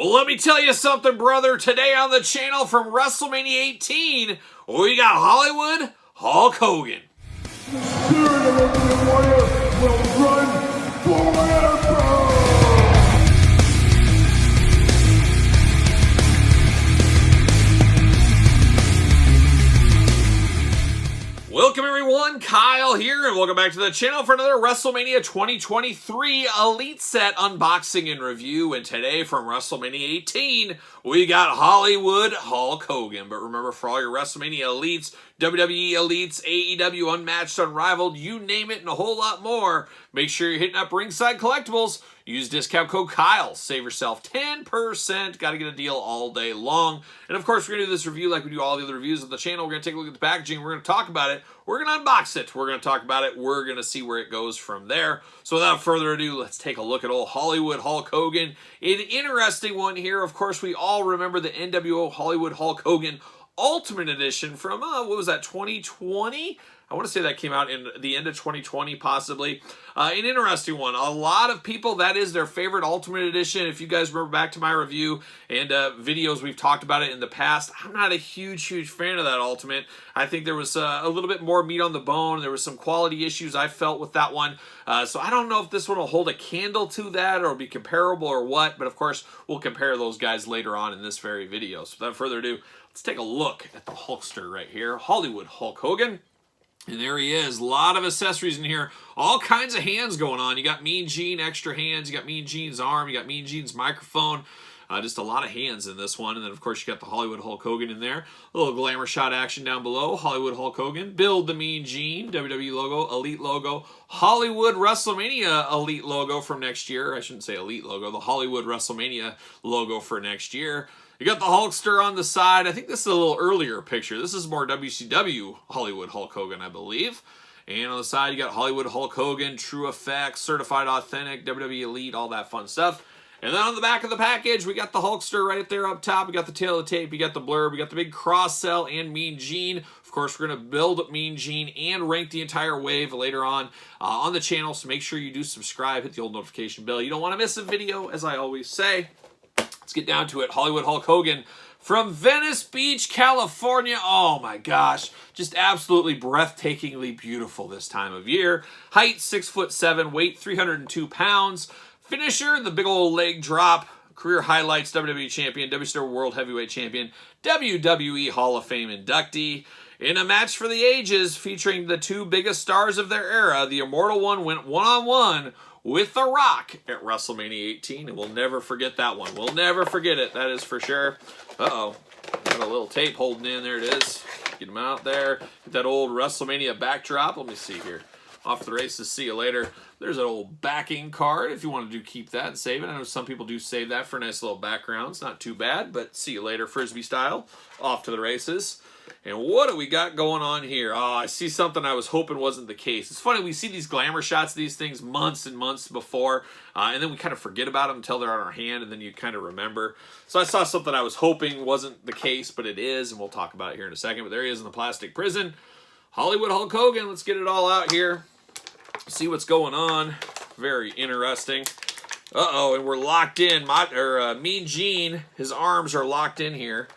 Well, let me tell you something, brother. Today on the channel from WrestleMania 18, we got Hollywood Hulk Hogan. The spirit of Ultimate Warrior will run forever! Welcome everyone, Kyle here, and welcome back to the channel for another WrestleMania 2023 Elite Set unboxing and review. And today from WrestleMania 18, we got Hollywood Hulk Hogan. But remember, for all your WrestleMania Elites, WWE Elites, AEW Unmatched, Unrivaled, you name it and a whole lot more, make sure you're hitting up Ringside Collectibles. Use discount code Kyle. Save yourself 10%. Got to get a deal all day long. And of course, we're going to do this review like we do all the other reviews of the channel. We're going to take a look at the packaging. We're going to talk about it. We're going to unbox it. We're going to talk about it. We're going to see where it goes from there. So without further ado, let's take a look at old Hollywood Hulk Hogan. An interesting one here. Of course, we all remember the NWO Hollywood Hulk Hogan Ultimate Edition from, what was that, 2020? I want to say that came out in the end of 2020, possibly. An interesting one. A lot of people, that is their favorite Ultimate Edition. If you guys remember back to my review and videos, we've talked about it in the past. I'm not a huge fan of that Ultimate. I think there was a little bit more meat on the bone. There was some quality issues I felt with that one. So I don't know if this one will hold a candle to that or be comparable or what. But of course, we'll compare those guys later on in this very video. So without further ado, let's take a look at the Hulkster right here. Hollywood Hulk Hogan. And there he is. A lot of accessories in here. All kinds of hands going on. You got Mean Gene, extra hands. You got Mean Gene's arm. You got Mean Gene's microphone. Just a lot of hands in this one. And then, of course, you got the Hollywood Hulk Hogan in there. A little glamour shot action down below. Hollywood Hulk Hogan. Build the Mean Gene. WWE logo. Elite logo. Hollywood WrestleMania Elite logo from next year. I shouldn't say Elite logo. The Hollywood WrestleMania logo for next year. You got the Hulkster on the side. I think this is a little earlier picture. This is more WCW Hollywood Hulk Hogan, I believe. And on the side, you got Hollywood Hulk Hogan, True Effects, Certified Authentic, WWE Elite, all that fun stuff. And then on the back of the package, we got the Hulkster right there up top. We got the tail of the tape. You got the blurb. We got the big cross-sell and Mean Gene. Of course, we're going to build Mean Gene and rank the entire wave later on the channel. So make sure you do subscribe. Hit the old notification bell. You don't want to miss a video, as I always say. Let's get down to it. Hollywood Hulk Hogan from Venice Beach, California. Oh my gosh. Just absolutely breathtakingly beautiful this time of year. Height 6'7", weight 302 pounds. Finisher, the big old leg drop. Career highlights, WWE Champion, WCW World Heavyweight Champion, WWE Hall of Fame inductee. In a match for the ages featuring the two biggest stars of their era, the Immortal One went one-on-one with The Rock at WrestleMania 18, and we'll never forget that one. We'll never forget it, that is for sure. Uh-oh, got a little tape holding in. There it is. Get him out there. Get that old WrestleMania backdrop. Let me see here. Off the races, see you later. There's an old backing card if you want to keep that and save it. I know some people do save that for a nice little background. It's not too bad, but see you later, Frisbee style. Off to the races. And what do we got going on here? Oh, I see something I was hoping wasn't the case. It's funny, we see these glamour shots of these things months and months before, and then we kind of forget about them until they're on our hand, and then you kind of remember. So I saw something I was hoping wasn't the case, but it is, and we'll talk about it here in a second. But there he is in the plastic prison. Hollywood Hulk Hogan, let's get it all out here. See what's going on. Very interesting. Uh-oh, and we're locked in. Mean Gene, his arms are locked in here.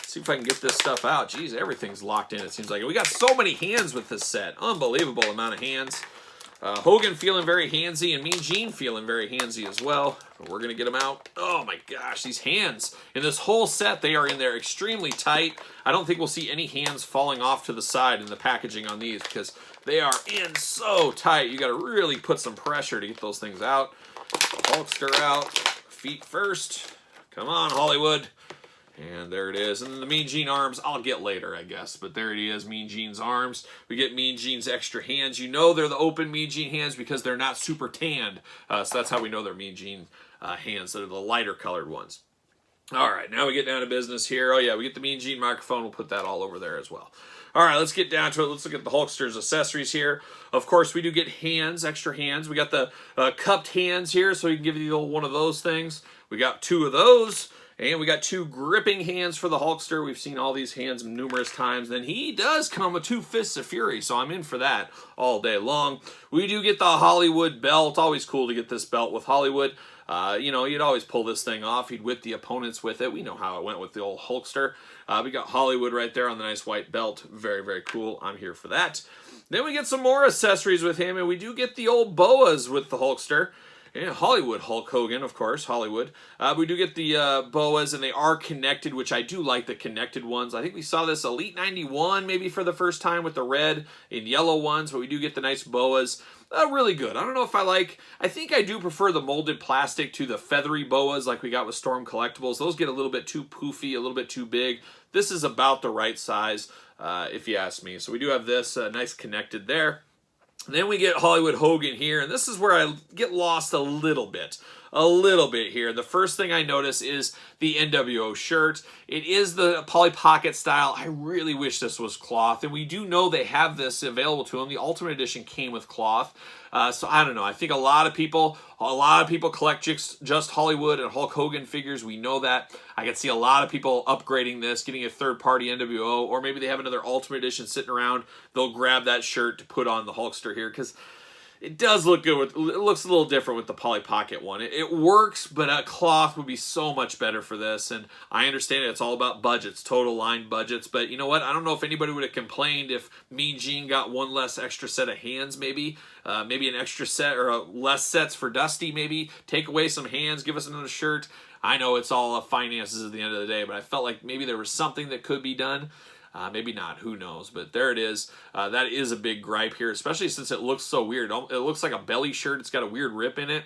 See if I can get this stuff out. Jeez, everything's locked in, it seems like. We got so many hands with this set. Unbelievable amount of hands. Hogan feeling very handsy, and Mean Gene feeling very handsy as well. But we're going to get them out. Oh my gosh, these hands. In this whole set, they are in there extremely tight. I don't think we'll see any hands falling off to the side in the packaging on these because they are in so tight. You got to really put some pressure to get those things out. Hulkster out. Feet first. Come on, Hollywood. And there it is. And then the Mean Gene arms, I'll get later, I guess. But there it is, Mean Gene's arms. We get Mean Gene's extra hands. You know they're the open Mean Gene hands because they're not super tanned. So that's how we know they're Mean Gene hands. They're the lighter colored ones. All right, now we get down to business here. Oh, yeah, we get the Mean Gene microphone. We'll put that all over there as well. All right, let's get down to it. Let's look at the Hulkster's accessories here. Of course, we do get hands, extra hands. We got the cupped hands here, so you can give you one of those things. We got two of those. And we got 2 gripping hands for the Hulkster. We've seen all these hands numerous times. Then he does come with 2 fists of fury, so I'm in for that all day long. We do get the Hollywood belt. Always cool to get this belt with Hollywood. You know, you'd always pull this thing off. He'd whip the opponents with it. We know how it went with the old Hulkster. We got Hollywood right there on the nice white belt. Very, very cool. I'm here for that. Then we get some more accessories with him, and we do get the old boas with the Hulkster. Yeah, Hollywood Hulk Hogan, of course, Hollywood. We do get the boas, and they are connected, which I do like the connected ones. I think we saw this Elite 91 maybe for the first time with the red and yellow ones, but we do get the nice boas. Really good. I don't know if I think I do prefer the molded plastic to the feathery boas like we got with Storm Collectibles. Those get a little bit too poofy, a little bit too big. This is about the right size, if you ask me. So we do have this nice connected there. Then we get Hollywood Hogan here, and this is where I get lost a little bit here. The first thing I notice is the NWO shirt. It is the Polly Pocket style. I really wish this was cloth, and we do know they have this available to them. The Ultimate Edition came with cloth, so I don't know. I think a lot of people collect just Hollywood and Hulk Hogan figures. We know that. I can see a lot of people upgrading this, getting a third-party NWO, or maybe they have another Ultimate Edition sitting around. They'll grab that shirt to put on the Hulkster here, because it does look good. It looks a little different with the Polly Pocket one. It works, but a cloth would be so much better for this. And I understand it's all about budgets, total line budgets. But you know what? I don't know if anybody would have complained if Mean Gene got one less extra set of hands, maybe. Maybe an extra set or less sets for Dusty, maybe. Take away some hands, give us another shirt. I know it's all finances at the end of the day, but I felt like maybe there was something that could be done. Maybe not, who knows, but there it is. That is a big gripe here, especially since it looks so weird. It looks like a belly shirt. It's got a weird rip in it.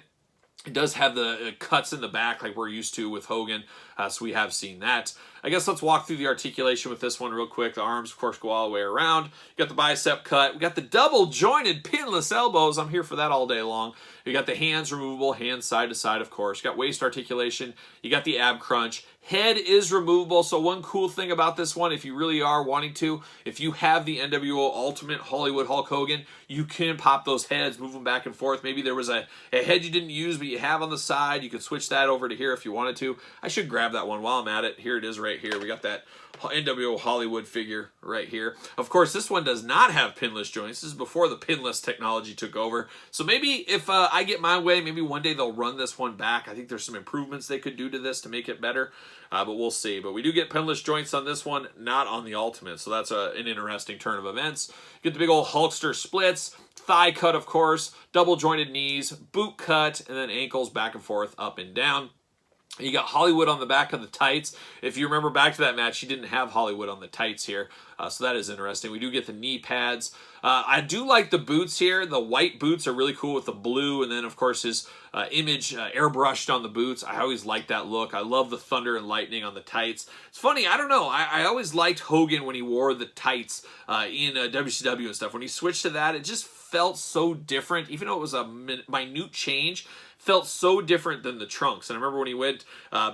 It does have the cuts in the back like we're used to with Hogan, so we have seen that. I guess let's walk through the articulation with this one real quick. The arms, of course, go all the way around. You got the bicep cut. We got the double-jointed pinless elbows. I'm here for that all day long. You got the hands removable, hands side to side, of course. You got waist articulation. You got the ab crunch. Head is removable, so one cool thing about this one, if you really are wanting to, if you have the NWO Ultimate Hollywood Hulk Hogan, you can pop those heads, move them back and forth. Maybe there was a head you didn't use, but you have on the side. You could switch that over to here if you wanted to. I should grab that one while I'm at it. Here it is right here. We got that NWO Hollywood figure right here. Of course, this one does not have pinless joints. This is before the pinless technology took over. So maybe if I get my way, maybe one day they'll run this one back. I think there's some improvements they could do to this to make it better, but we'll see. But we do get pinless joints on this one, not on the Ultimate. So that's an interesting turn of events. Get the big old Hulkster splits, thigh cut, of course, double jointed knees, boot cut, and then ankles back and forth, up and down. You got Hollywood on the back of the tights. If you remember back to that match, he didn't have Hollywood on the tights here. So that is interesting. We do get the knee pads. I do like the boots here. The white boots are really cool with the blue. And then, of course, his image airbrushed on the boots. I always like that look. I love the thunder and lightning on the tights. It's funny. I don't know. I always liked Hogan when he wore the tights in WCW and stuff. When he switched to that, it just felt so different. Even though it was a minute change, felt so different than the trunks. And I remember when he went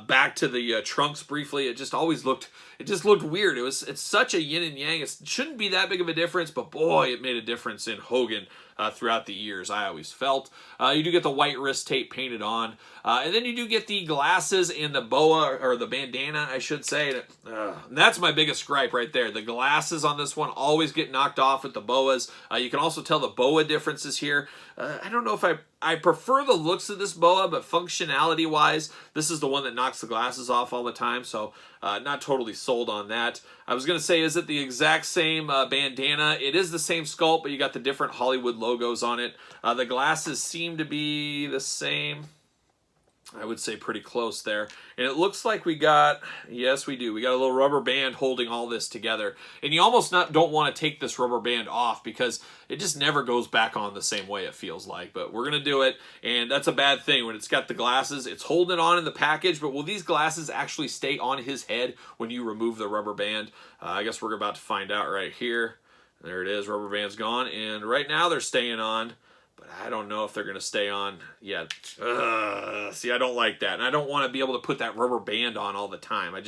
back to the trunks briefly, it just looked weird. It's such a yin and yang. It shouldn't be that big of a difference, but boy, it made a difference in Hogan throughout the years, I always felt. You do get the white wrist tape painted on. And then you do get the glasses and the boa, or the bandana, I should say. And that's my biggest gripe right there. The glasses on this one always get knocked off with the boas. You can also tell the boa differences here. I don't know if I prefer the looks of this boa, but functionality-wise, this is the one that knocks the glasses off all the time, so not totally sold on that. I was going to say, is it the exact same bandana? It is the same sculpt, but you got the different Hollywood logos on it. The glasses seem to be the same. I would say pretty close there. And it looks like we got, yes we do, we got a little rubber band holding all this together. And you almost don't want to take this rubber band off because it just never goes back on the same way, it feels like. But we're going to do it, and that's a bad thing. When it's got the glasses, it's holding it on in the package, but will these glasses actually stay on his head when you remove the rubber band? I guess we're about to find out right here. There it is, rubber band's gone, and right now they're staying on. But I don't know if they're going to stay on yet. See, I don't like that. And I don't want to be able to put that rubber band on all the time.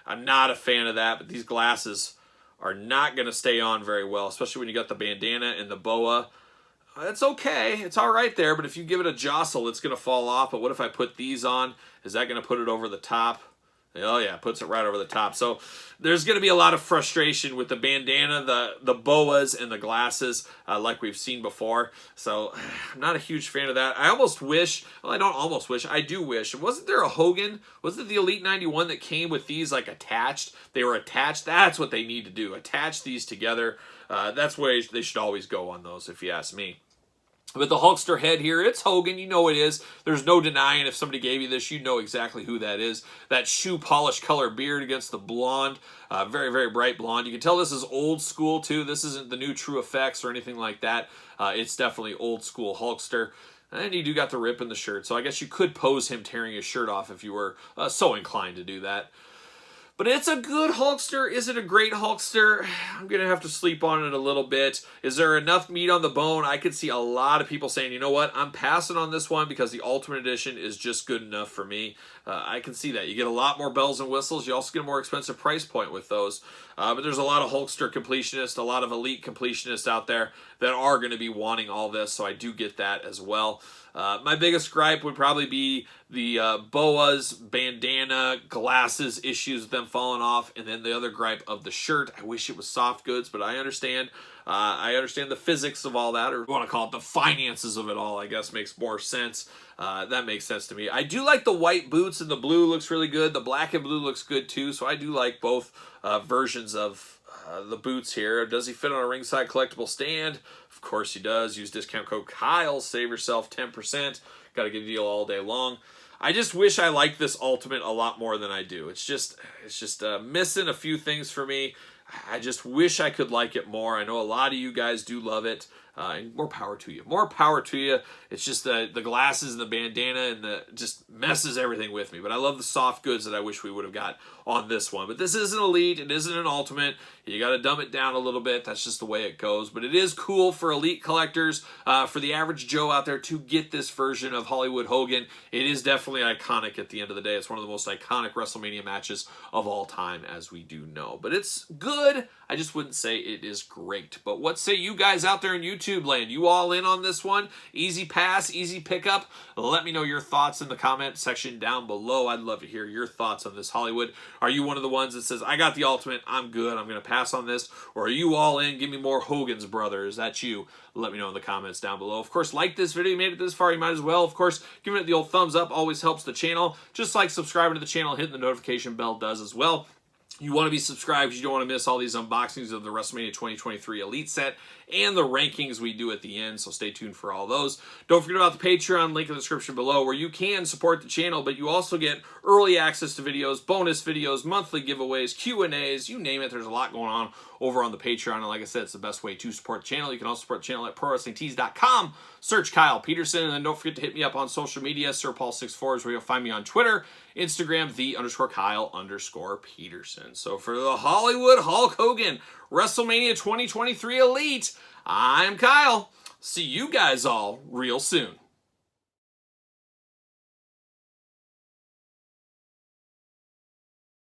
I'm not a fan of that. But these glasses are not going to stay on very well, especially when you got the bandana and the boa. It's okay. It's all right there. But if you give it a jostle, it's going to fall off. But what if I put these on? Is that going to put it over the top? Oh yeah, puts it right over the top. So there's going to be a lot of frustration with the bandana, the boas, and the glasses, like we've seen before. So I'm not a huge fan of that. I almost wish, well, I don't almost wish, I do wish. Wasn't there a Hogan? Was it the Elite 91 that came with these like attached? They were attached. That's what they need to do. Attach these together. That's where they should always go on those, if you ask me. But the Hulkster head here, it's Hogan. You know it is. There's no denying if somebody gave you this, you know exactly who that is. That shoe polish color beard against the blonde. Very, very bright blonde. You can tell this is old school, too. This isn't the new True Effects or anything like that. It's definitely old school Hulkster. And you do got the rip in the shirt. So I guess you could pose him tearing his shirt off if you were so inclined to do that. But it's a good Hulkster. Is it a great Hulkster? I'm going to have to sleep on it a little bit. Is there enough meat on the bone? I could see a lot of people saying, you know what, I'm passing on this one because the Ultimate Edition is just good enough for me. I can see that. You get a lot more bells and whistles. You also get a more expensive price point with those. But there's a lot of Hulkster completionists, a lot of elite completionists out there that are going to be wanting all this, so I do get that as well. My biggest gripe would probably be the boas, bandana, glasses issues with them falling off, and then the other gripe of the shirt. I wish it was soft goods, but I understand. I understand the physics of all that, or you want to call it the finances of it all, I guess makes more sense. That makes sense to me. I do like the white boots, and the blue looks really good. The black and blue looks good too, so I do like both versions of the boots here. Does he fit on a ringside collectible stand? Of course he does. Use discount code Kyle. Save yourself 10%. Got a good deal all day long. I just wish I liked this Ultimate a lot more than I do. It's just missing a few things for me. I just wish I could like it more. I know a lot of you guys do love it. And more power to you. More power to you. It's just the glasses and the bandana and the just messes everything with me. But I love the soft goods that I wish we would have got on this one. But this isn't Elite. It isn't an Ultimate. You got to dumb it down a little bit. That's just the way it goes. But it is cool for Elite collectors, for the average Joe out there to get this version of Hollywood Hogan. It is definitely iconic at the end of the day. It's one of the most iconic WrestleMania matches of all time, as we do know. But it's good. I just wouldn't say it is great. But what say you guys out there in YouTube land? You all in on this one? Easy pass, easy pickup? Let me know your thoughts in the comment section down below. I'd love to hear your thoughts on this Hollywood. Are you one of the ones that says, I got the Ultimate, I'm good, I'm going to pass on this? Or are you all in? Give me more Hogan's brother. Is that you? Let me know in the comments down below. Of course, like this video. You made it this far, you might as well. Of course, giving it the old thumbs up always helps the channel. Just like subscribing to the channel, hitting the notification bell does as well. You want to be subscribed because you don't want to miss all these unboxings of the WrestleMania 2023 Elite set and the rankings we do at the end, so stay tuned for all those. Don't forget about the Patreon, link in the description below, where you can support the channel, but you also get early access to videos, bonus videos, monthly giveaways, Q&As, you name it. There's a lot going on over on the Patreon, and like I said, it's the best way to support the channel. You can also support the channel at ProWrestlingTees.com. Search Kyle Peterson, and then don't forget to hit me up on social media. SirPaul64 is where you'll find me on Twitter, Instagram, _Kyle_Peterson. So for the Hollywood Hulk Hogan WrestleMania 2023 Elite, I'm Kyle. See you guys all real soon.